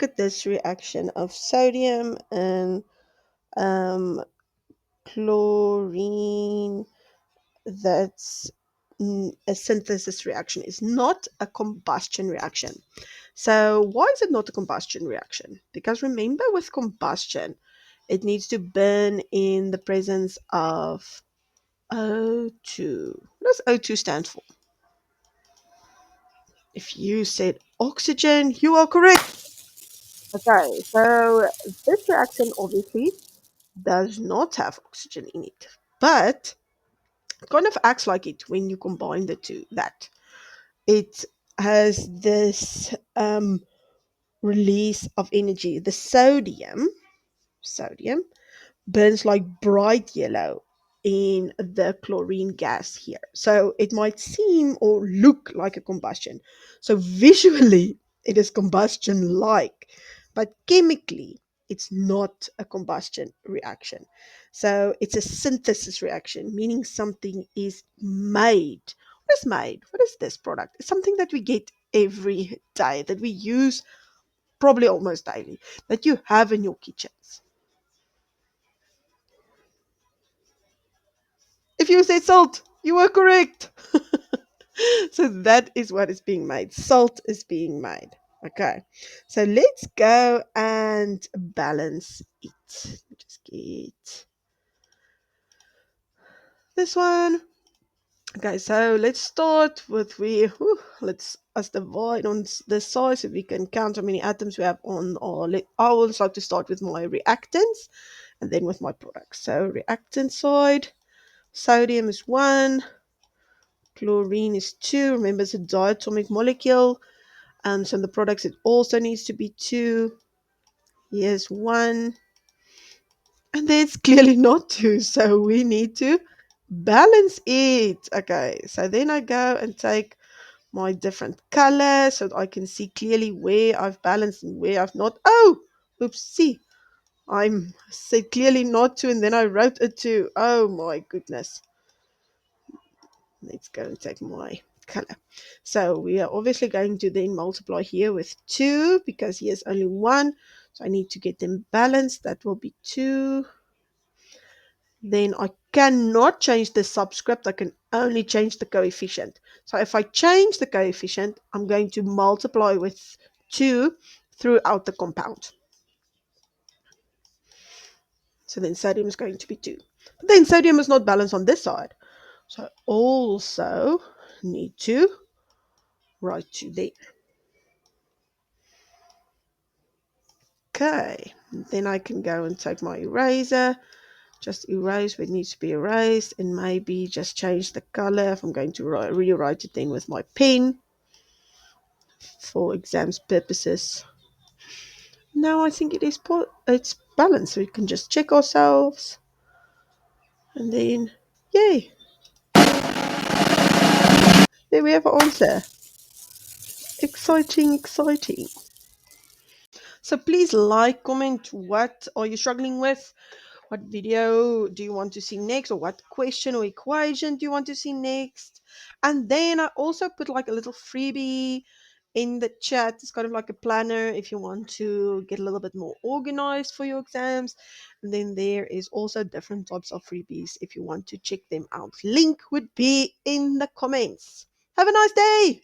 at this reaction of sodium and um, chlorine. That's a synthesis reaction. It's not a combustion reaction. So why is it not a combustion reaction? Because remember, with combustion, it needs to burn in the presence of O2. What does O2 stand for? If you said oxygen, you are correct. Okay, so this reaction obviously does not have oxygen in it, but it kind of acts like it when you combine the two. That it has this release of energy. The sodium burns like bright yellow in the chlorine gas here. So it might seem or look like a combustion. So visually, it is combustion like, but chemically, it's not a combustion reaction. So it's a synthesis reaction, meaning something is made. What is made? What is this product? It's something that we get every day, that we use probably almost daily, that you have in your kitchens. If you say salt, you are correct. So that is what is being made. Salt is being made. Okay. So let's go and balance it. Just get this one. Okay, so let's start with let's us divide on this side so we can count how many atoms we have on our. I always like to start with my reactants and then with my products. So reactant side, sodium is 1, chlorine is 2. Remember, it's a diatomic molecule. So in the products, it also needs to be 2. Here's 1. And there's clearly not 2. So we need to balance it. Okay. So then I go and take my different colors so that I can see clearly where I've balanced and where I've not. Oh, oops. See, I'm said clearly not 2. And then I wrote a 2. Oh my goodness. Let's go and take my color. So we are obviously going to then multiply here with 2 because here's only 1. So I need to get them balanced. That will be 2. Then I cannot change the subscript. I can only change the coefficient. So if I change the coefficient, I'm going to multiply with 2 throughout the compound. So then sodium is going to be 2. But then sodium is not balanced on this side. So I also need to write 2 there. Okay, then I can go and take my eraser, just erase what needs to be erased, and maybe just change the color if I'm going to rewrite it then with my pen for exams purposes. Now I think it's balanced, so we can just check ourselves, and then yay, there we have our answer. Exciting, exciting. So please like, comment, what are you struggling with? What video do you want to see next, or what question or equation do you want to see next? And then I also put like a little freebie in the chat. It's kind of like a planner if you want to get a little bit more organized for your exams. And then there is also different types of freebies if you want to check them out. Link would be in the comments. Have a nice day.